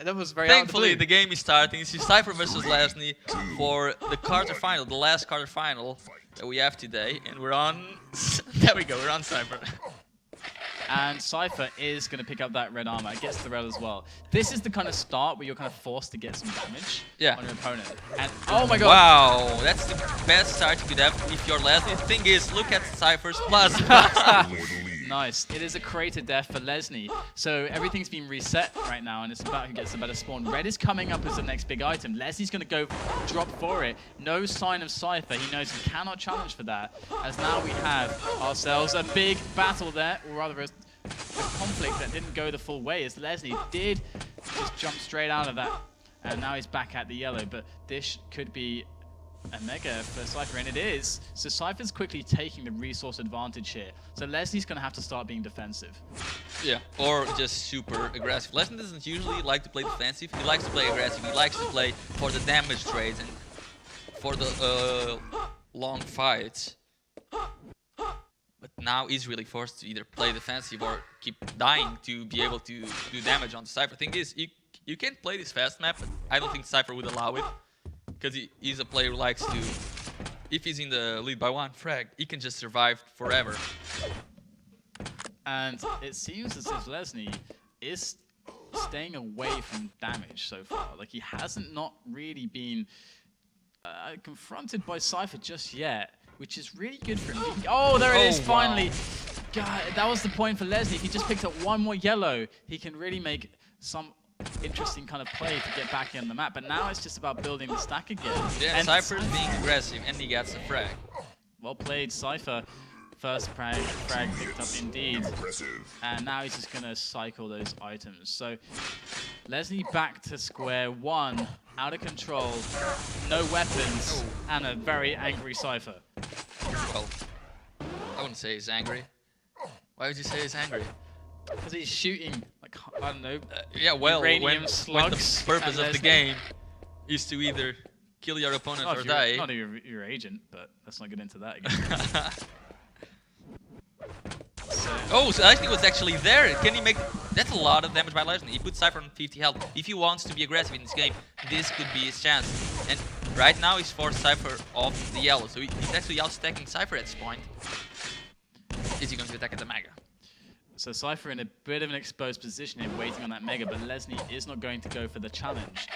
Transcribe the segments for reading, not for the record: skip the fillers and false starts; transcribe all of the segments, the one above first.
That was very Thankfully, the game is starting. This is Cypher versus LesZny for the quarterfinal, the last quarterfinal that we have today. And we're on... there we go, we're on Cypher. And Cypher is going to pick up that red armor. It gets the red as well. This is the kind of start where you're kind of forced to get some damage on your opponent. And oh my god! Wow, that's the best start you could have if you're LesZny. The thing is, look at Cypher's plasma. Nice. It is a crater death for LesZny. So everything's been reset right now, and it's about who gets the better spawn. Red is coming up as the next big item. LesZny's going to go drop for it. No sign of Cypher. He knows he cannot challenge for that. As now we have ourselves a big battle there, or rather a conflict that didn't go the full way, as LesZny did just jump straight out of that. And now he's back at the yellow, but this could be a mega for Cypher, and it is. So Cypher's quickly taking the resource advantage here. So LesZny's going to have to start being defensive. Yeah, or just super aggressive. LesZny doesn't usually like to play defensive. He likes to play aggressive. He likes to play for the damage trades and for the long fights. But now he's really forced to either play defensive or keep dying to be able to do damage on the Cypher. Thing is, you can play this fast map, but I don't think Cypher would allow it. Because he's a player who likes to, if he's in the lead by one frag, he can just survive forever. And it seems as if LesZny is staying away from damage so far. Like, he hasn't not really been confronted by Cypher just yet, which is really good for him. Oh, there it is, finally. God, that was the point for LesZny. If he just picked up one more yellow, he can really make some interesting kind of play to get back in the map, but now it's just about building the stack again. Yeah, and Cypher's being aggressive, and he gets a frag. Well played, Cypher. First frag picked up indeed. And now he's just going to cycle those items. So LesZny back to square one, out of control, no weapons, and a very angry Cypher. Well, I wouldn't say he's angry. Why would you say he's angry? Because he's shooting, like, I don't know, yeah, well, when slugs the purpose of the game is to either kill your opponent or die. Not your agent, but let's not get into that again. So LesZny was actually there. Can he make... That's a lot of damage by LesZny. He put Cypher on 50 health. If he wants to be aggressive in this game, this could be his chance. And right now he's forced Cypher off the yellow, so he's actually outstacking Cypher at this point. Is he going to attack at the Mega? So Cypher in a bit of an exposed position here, waiting on that Mega, but LesZny is not going to go for the challenge.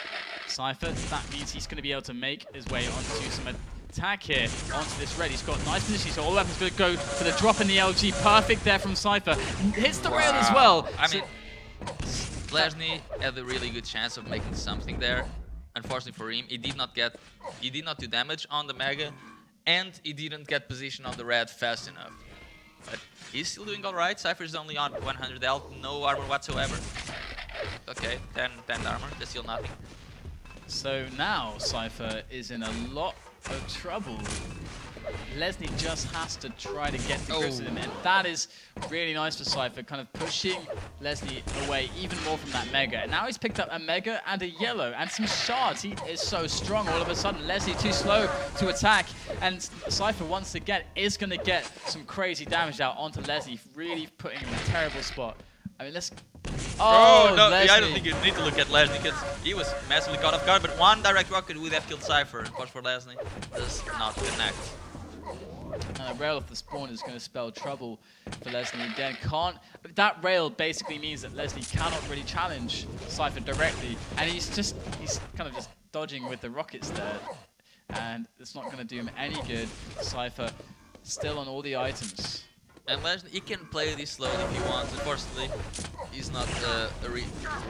Cypher, that means he's going to be able to make his way onto some attack here, onto this red. He's got nice position, so all that is going to go for the drop in the LG. Perfect there from Cypher. Hits the rail as well. I mean, LesZny had a really good chance of making something there. Unfortunately for him, he did not do damage on the Mega, and he didn't get position on the red fast enough. But he's still doing alright. Cypher's only on 100 health, no armor whatsoever. Okay, 10 armor, that's still nothing. So now Cypher is in a lot of trouble. LesZny just has to try to get the grips with him, and that is really nice for Cypher, kind of pushing LesZny away even more from that Mega. And now he's picked up a Mega and a yellow and some shards. He is so strong all of a sudden. LesZny too slow to attack, and Cypher once again is going to get some crazy damage out onto LesZny, really putting him in a terrible spot. I mean, let's... Oh, no, I don't think you need to look at LesZny because he was massively caught off guard, but one direct rocket would have killed Cypher, and for LesZny does not connect. And a rail off the spawn is going to spell trouble for LesZny again. That rail basically means that LesZny cannot really challenge Cypher directly, and he's kind of just dodging with the rockets there, and it's not going to do him any good. Cypher still on all the items. And LesZny, he can play this slowly if he wants. Unfortunately, he's not a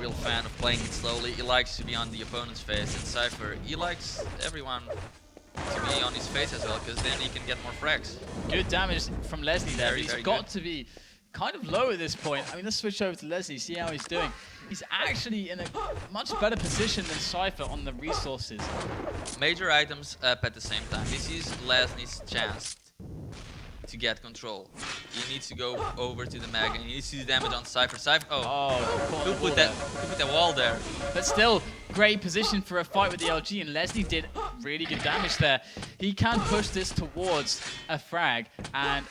real fan of playing it slowly. He likes to be on the opponent's face, and Cypher, he likes everyone to be on his face as well, because then he can get more frags. Good damage from LesZny there. He's very got to be kind of low at this point. I mean, let's switch over to LesZny, see how he's doing. He's actually in a much better position than Cypher on the resources. Major items up at the same time. This is LesZny's chance to get control. He needs to go over to the Mega, and he needs to do damage on Cypher. Who put that wall there? But still, great position for a fight with the LG, and LesZny did really good damage there. He can push this towards a frag and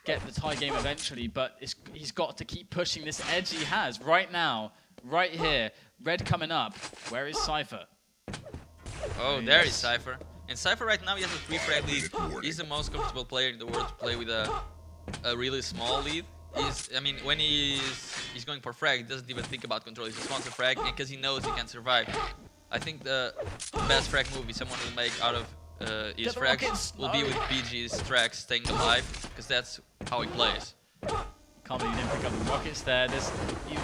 get the tie game eventually, but he's got to keep pushing this edge he has right now, right here, Red coming up. Where is Cypher? Oh, there is Cypher. And Cypher right now, he has a 3-frag lead. He's the most comfortable player in the world to play with a really small lead. I mean, when he's going for frag, he doesn't even think about control. He just wants a frag because he knows he can survive. I think the best frag movie someone will make out of his frags will be with BG's tracks staying alive, because that's how he plays. Can't believe he didn't pick up the rockets there. There's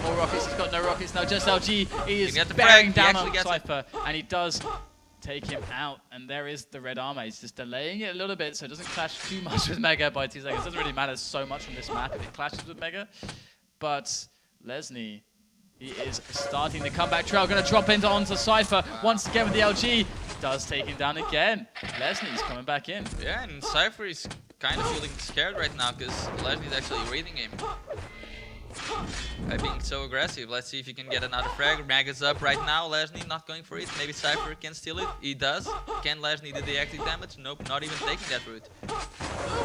more rockets. He's got no rockets now. Just LG. He is bearing down on Cypher, and he does take him out. And there is the red armor. He's just delaying it a little bit so it doesn't clash too much with Mega by 2 seconds. It doesn't really matter so much on this map if it clashes with Mega. But LesZny, he is starting the comeback trail. Going to drop into onto Cypher once again with the LG. Does take him down again. LesZny's coming back in. Yeah, and Cypher is kind of feeling scared right now because LesZny is actually reading him by being so aggressive. Let's see if he can get another frag. Mag is up right now. LesZny not going for it. Maybe Cypher can steal it. He does. Can LesZny do the active damage? Nope, not even taking that route.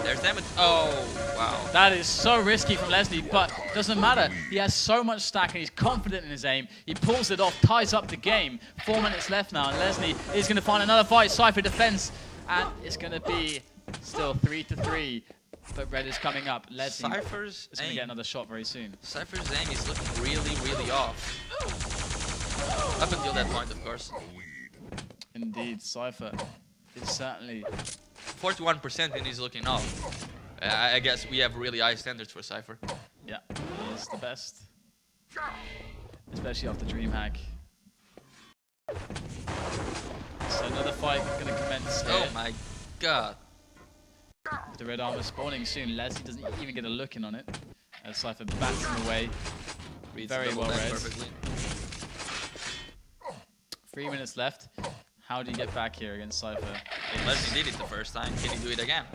There's damage. Oh, wow. That is so risky from LesZny, but doesn't matter. He has so much stack and he's confident in his aim. He pulls it off, ties up the game. 4 minutes left now, and LesZny is going to find another fight. Cypher defense, and it's going to be still 3-3. But red is coming up. LesZny is going to get another shot very soon. Cypher's aim is looking really, really off. Up until that point, of course. Indeed, Cypher is certainly 41% and he's looking off. I guess we have really high standards for Cypher. Yeah, he is the best. Especially after DreamHack. So another fight going to commence here. Oh my god. The red armor spawning soon. LesZny doesn't even get a look in on it. As Cypher bats him away. Reads very well read. Perfectly. 3 minutes left. How do you get back here against Cypher? LesZny did it the first time. Can he do it again?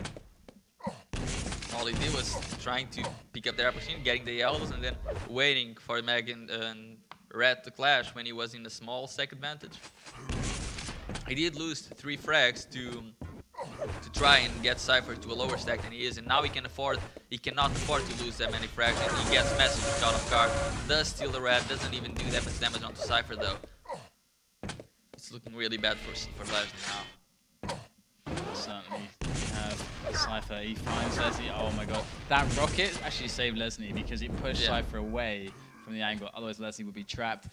All he did was trying to pick up their opportunity, getting the yellows, and then waiting for Meg and Red to clash when he was in a small stack advantage. He did lose 3 frags to try and get Cypher to a lower stack than he is, and now he cannot afford to lose that many frags, and he gets massively caught off guard. Does steal the red, doesn't even do that much damage onto Cypher though. It's looking really bad for LesZny now. Certainly have Cypher. He finds LesZny. Oh my god. That rocket actually saved LesZny because it pushed Cypher away from the angle. Otherwise LesZny would be trapped.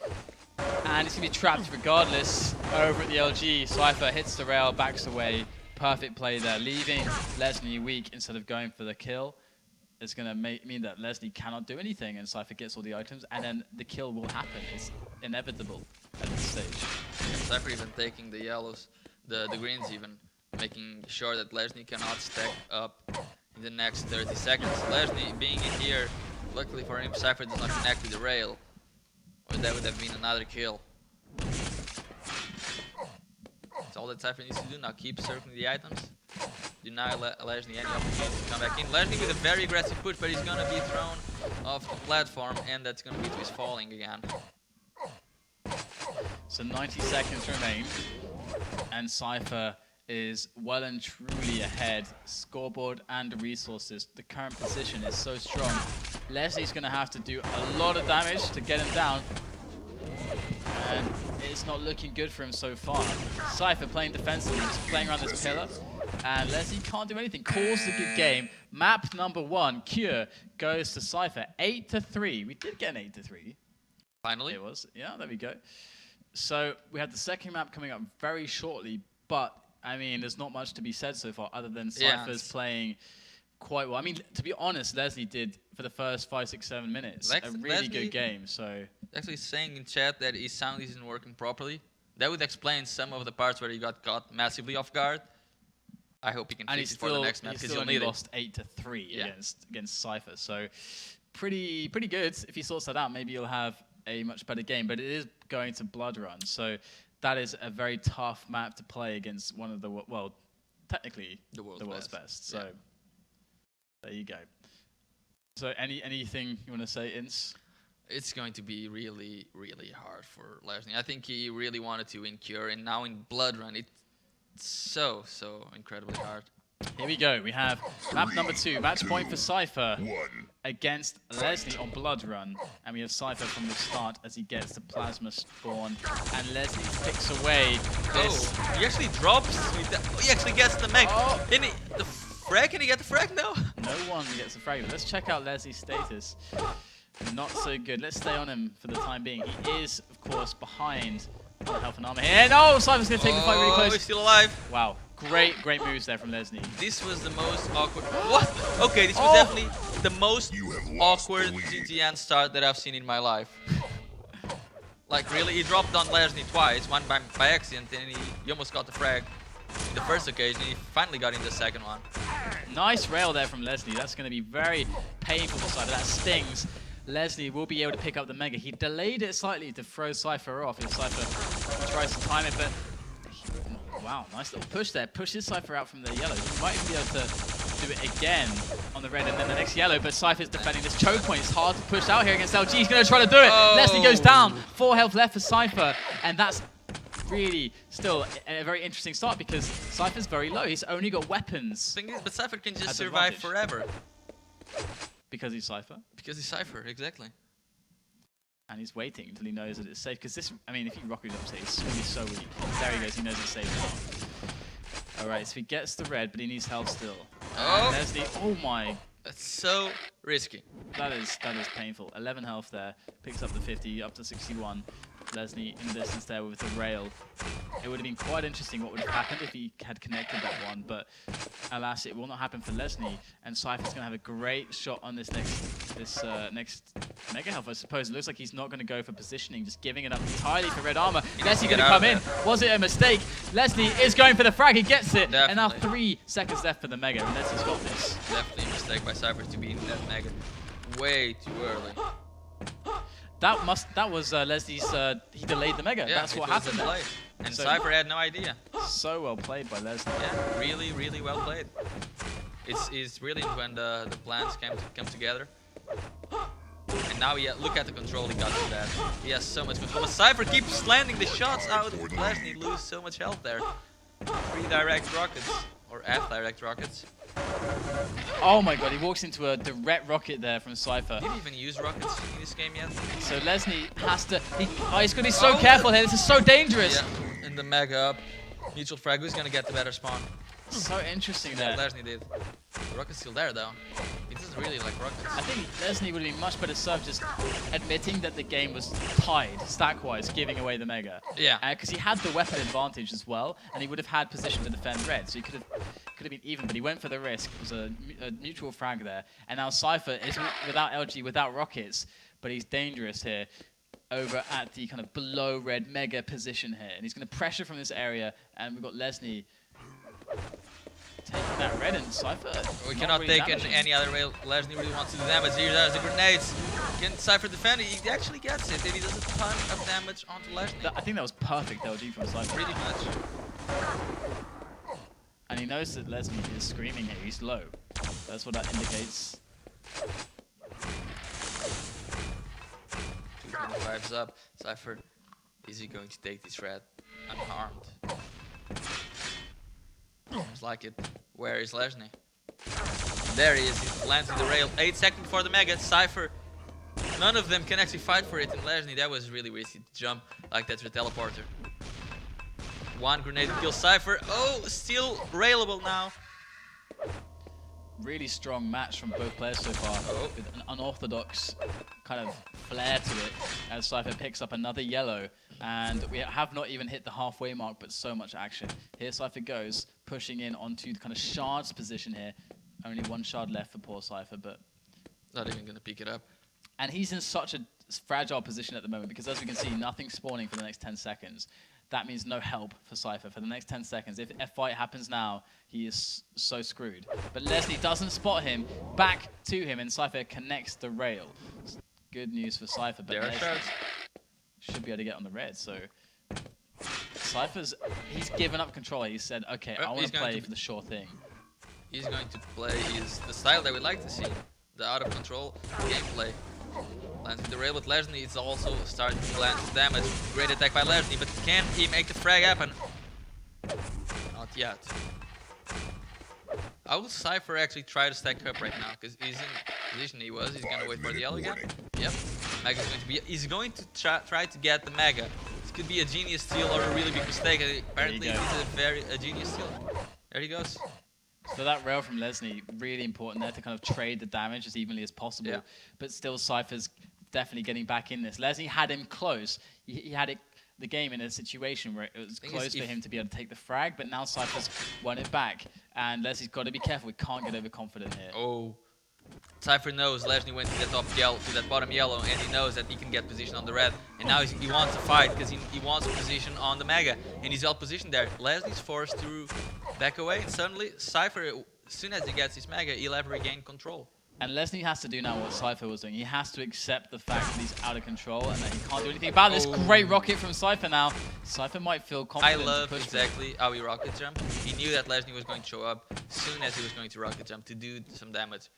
And it's going to be trapped regardless over at the LG. Cypher hits the rail, backs away. Perfect play there, leaving LesZny weak instead of going for the kill. It's going to mean that LesZny cannot do anything, and Cypher gets all the items, and then the kill will happen. It's inevitable at this stage. Cypher even taking the yellows, the greens even, making sure that LesZny cannot stack up in the next 30 seconds. LesZny being in here, luckily for him, Cypher does not connect with the rail, or that would have been another kill. That's all that Cypher needs to do now, keep circling the items. Deny LesZny any opportunity to come back in. LesZny with a very aggressive push, but he's going to be thrown off the platform, and that's going to be to his falling again. So 90 seconds remain, and Cypher is well and truly ahead. Scoreboard and resources. The current position is so strong. LesZny's going to have to do a lot of damage to get him down. And it's not looking good for him so far. Cypher playing defensively, just playing around this pillar. And LesZny can't do anything. Calls the good game. Map number 1, Cure, goes to Cypher. 8-3. We did get an 8-3. Finally. It was. Yeah, there we go. So we have the second map coming up very shortly. But, I mean, there's not much to be said so far other than Cypher's playing quite well. I mean, to be honest, LesZny did, for the first 5, 6, 7 minutes, a really good game. So actually saying in chat that his sound isn't working properly. That would explain some of the parts where he got caught massively off guard. I hope he can fix it for the next map, because he'll need it. Lost 8-3 against Cypher. So pretty good. If he sorts that out, maybe you'll have a much better game. But it is going to Blood Run, so that is a very tough map to play against one of the, well, technically the world's best. So there you go. So anything you want to say, Ince? It's going to be really, really hard for LesZny. I think he really wanted to in Cure, and now in Blood Run, it's so incredibly hard. Here we go. We have map number 2. Match point for Cypher against LesZny on Blood Run. And we have Cypher from the start as he gets the plasma spawn. And LesZny picks away this. Oh, he actually drops. He actually gets the mech. Oh. The frag? Can he get the frag? No. No one gets a frag. Let's check out LesZny's status. Not so good. Let's stay on him for the time being. He is, of course, behind on health and armor here. No, Cypher's going to take the fight really close. He's still alive. Wow. Great moves there from LesZny. This was the most awkward. What? Okay, this was definitely the most awkward GTN start that I've seen in my life. Like, really, he dropped on LesZny twice, one by accident, and he almost got the frag in the first occasion. He finally got in the second one. Nice rail there from LesZny. That's going to be very painful for Cypher. That stings. LesZny will be able to pick up the Mega. He delayed it slightly to throw Cypher off if Cypher tries to time it, but wow, nice little push there. Pushes Cypher out from the yellow. He might even be able to do it again on the red and then the next yellow, but Cypher's defending this choke point. It's hard to push out here against LG. He's going to try to do it. Oh. LesZny goes down. 4 health left for Cypher, and that's really still a very interesting start because Cypher's very low. He's only got weapons. Thing is, but Cypher can just At survive advantage. forever. Because he's Cypher. Because he's Cypher, exactly. And he's waiting until he knows that it's safe. Because this, I mean, if he rocket jumps it, it's going to be so weak. There he goes. He knows it's safe now. All right, so he gets the red, but he needs health still. Oh. And there's the, oh my. That's so risky. That is painful. 11 health there. Picks up the 50, up to 61. LesZny in the distance there with the rail. It would have been quite interesting what would have happened if he had connected that one, but alas, it will not happen for LesZny. And Cypher's going to have a great shot on this next Mega Health, I suppose. It looks like he's not going to go for positioning, just giving it up entirely for red armor. LesZny going to come in. Was it a mistake? LesZny is going for the frag. He gets it. Definitely. And now 3 seconds left for the Mega, and LesZny's got this. Definitely a mistake by Cypher to be in that Mega way too early. That was LesZny's, he delayed the Mega. Yeah, That's what happened there. And So- Cypher had no idea. So well played by LesZny. Yeah, really, really well played. It's brilliant when the plans come together. And now, look at the control he got from that. He has so much control. But Cypher keeps landing the shots out of LesZny. Lose so much health there. 3 direct rockets, or F direct rockets. Oh my god, he walks into a direct rocket there from Cypher. Did he even use rockets in this game yet? So LesZny has to, he's going to be so careful here. This is so dangerous. Yeah, and the Mega up. Neutral frag, who's gonna get the better spawn? So interesting Yeah, there. LesZny did. The rocket's still there though. He doesn't really like rockets. I think LesZny would have been much better served just admitting that the game was tied, stack-wise, giving away the Mega. Yeah. Because he had the weapon advantage as well, and he would have had position to defend red, so he could have been even, but he went for the risk. It was a neutral frag there, and now Cypher is without LG, without rockets, but he's dangerous here over at the kind of below red Mega position here, and he's going to pressure from this area, and we've got LesZny taking that red, and Cypher We not cannot really take damaging. any other rail. LesZny really wants to do damage. Here's the grenades. Can Cypher defend it? He actually gets it, and he does a ton of damage onto LesZny. I think that was perfect LG from Cypher. Pretty much. And he knows that LesZny is screaming here. He's low. That's what that indicates. 225's up. Cypher, is he going to take this red unharmed? Seems like it. Where is LesZny? There he is. He lands in the rail. 8 seconds before the Mega. Cypher. None of them can actually fight for it. And LesZny, that was really risky to jump like that with teleporter. 1 grenade to kill Cypher. Oh, still railable now. Really strong match from both players so far, with an unorthodox kind of flair to it, as Cypher picks up another yellow, and we have not even hit the halfway mark, but so much action. Here Cypher goes, pushing in onto the kind of shards position here. Only 1 shard left for poor Cypher, but... Not even gonna pick it up. And he's in such a fragile position at the moment, because as we can see, nothing spawning for the next 10 seconds. That means no help for Cypher for the next 10 seconds. If F-fight happens now, he is so screwed. But LesZny doesn't spot him, back to him, and Cypher connects the rail. Good news for Cypher, but LesZny should be able to get on the red, so... he's given up control. He said, okay, I want to play for the sure thing. He's going to play the style that we like to see. The out of control gameplay. Lands with the rail with LesZny. It's also starting to land damage. Great attack by LesZny, but can he make the frag happen? Not yet. How will Cypher actually try to stack up right now? Because he's in the position he was. He's gonna wait for the yellow again. Yep. Mega's going to be. He's going to try to get the Mega. This could be a genius steal or a really big mistake. Apparently, it's a genius steal. There he goes. So that rail from LesZny, really important there to kind of trade the damage as evenly as possible. Yeah. But still, Cypher's definitely getting back in this. LesZny had him close. He had the game in a situation where it was close for him to be able to take the frag, but now Cypher's won it back. And LesZny's got to be careful. We can't get overconfident here. Oh. Cypher knows LesZny went to the top yellow, to that bottom yellow, and he knows that he can get position on the red. And now he wants to fight because he wants a position on the Mega. And he's well positioned there. LesZny's forced to back away, and suddenly Cypher, as soon as he gets his Mega, he'll have regained control. And LesZny has to do now what Cypher was doing. He has to accept the fact that he's out of control and that he can't do anything about this. Great rocket from Cypher now. Cypher might feel confident. I love exactly how he rocket jumped. He knew that LesZny was going to show up as soon as he was going to rocket jump to do some damage.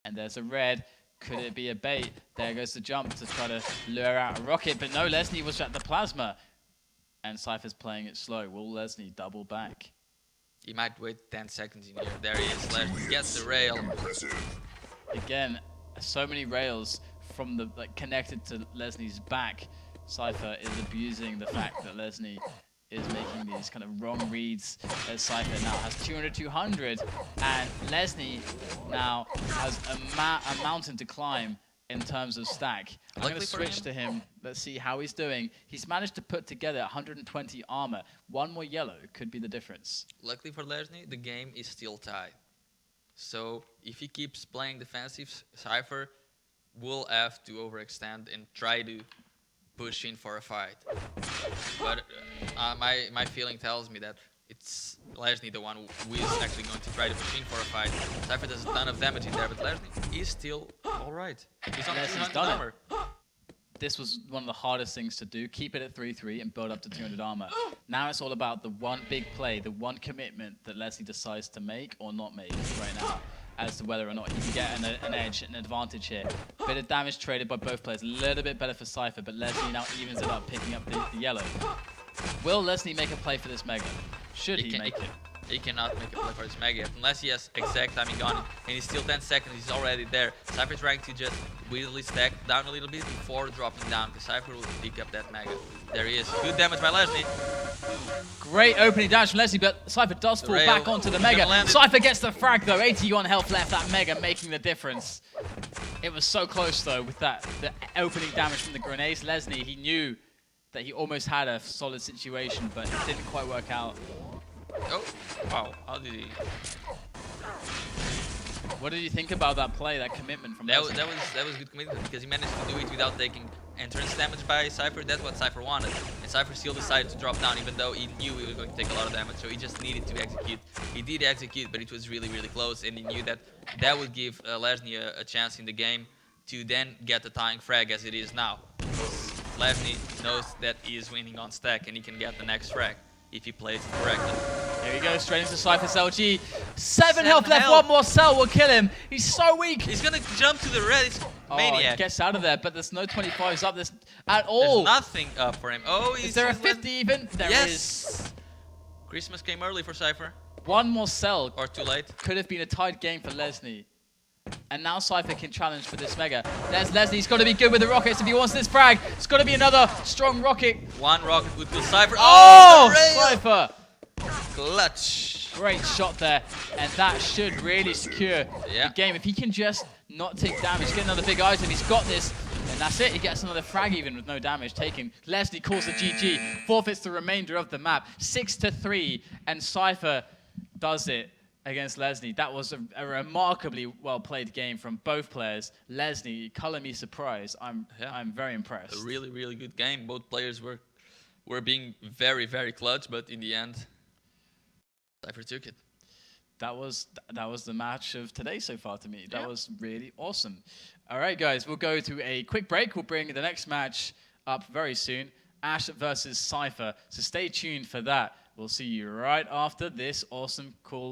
And there's a red. Could it be a bait? There goes the jump to try to lure out a rocket. But no, LesZny was at the plasma. And Cypher's playing it slow. Will LesZny double back? He might wait 10 seconds in here. There he is. LesZny gets the rail. Again, so many rails from the connected to LesZny's back. Cypher is abusing the fact that LesZny is making these kind of wrong reads. As Cypher now has 200-200, and LesZny now has a mountain to climb in terms of stack. I'm going to switch to him. Let's see how he's doing. He's managed to put together 120 armor. One more yellow could be the difference. Luckily for LesZny, the game is still tied. So if he keeps playing defensive, Cypher will have to overextend and try to push in for a fight. But my feeling tells me that it's LesZny the one who is actually going to try to push in for a fight. Cypher does a ton of damage in there, but LesZny is still alright. He's on 200 armor. This was one of the hardest things to do. Keep it at 3-3 and build up to 200 armor. Now it's all about the one big play, the one commitment that LesZny decides to make or not make right now, as to whether or not he can get an edge, an advantage here. Bit of damage traded by both players. A little bit better for Cypher, but LesZny now evens it up, picking up the yellow. Will LesZny make a play for this Mega? Should he make it? He cannot make a play for this Mega yet, unless he has exact timing on it. And he's still 10 seconds, he's already there. Cypher trying to just weirdly stack down a little bit before dropping down, because Cypher will pick up that Mega. There he is. Good damage by LesZny. Great opening damage from LesZny, but Cypher does fall back onto the Mega. Cypher gets the frag though, 81 health left, that Mega making the difference. It was so close though with the opening damage from the grenades. LesZny, he knew that he almost had a solid situation, but it didn't quite work out. Oh, wow. How did he? What did you think about that play, that commitment from LesZny? That was good commitment because he managed to do it without taking entrance damage by Cypher. That's what Cypher wanted. And Cypher still decided to drop down even though he knew he was going to take a lot of damage, so he just needed to execute. He did execute, but it was really, really close, and he knew that that would give LesZny a chance in the game to then get the tying frag as it is now. LesZny knows that he is winning on stack and he can get the next frag if he plays it correctly. There he goes, straight into Cypher's LG. 7 health left, one more cell will kill him. He's so weak. He's gonna jump to the red, it's maniac. He gets out of there, but there's no 25s up this at all. There's nothing up for him. Oh, is there a 50 even? There is. Christmas came early for Cypher. One more cell. Or too late. Could have been a tied game for LesZny. And now Cypher can challenge for this Mega. There's LesZny. He's got to be good with the rockets if he wants this frag. It's got to be another strong rocket. One rocket would kill Cypher. Oh, Cypher! Clutch. Great shot there. And that should really secure the game. If he can just not take damage, get another big item, he's got this. And that's it. He gets another frag even with no damage taken. LesZny calls the GG. Forfeits the remainder of the map. 6-3. And Cypher does it against LesZny. That was a remarkably well-played game from both players. LesZny, color me surprised. I'm very impressed. A really, really good game. Both players were being very, very clutch, but in the end, Cypher took it. That was the match of today so far to me. That was really awesome. All right, guys, we'll go to a quick break. We'll bring the next match up very soon. Ash versus Cypher. So stay tuned for that. We'll see you right after this awesome, cool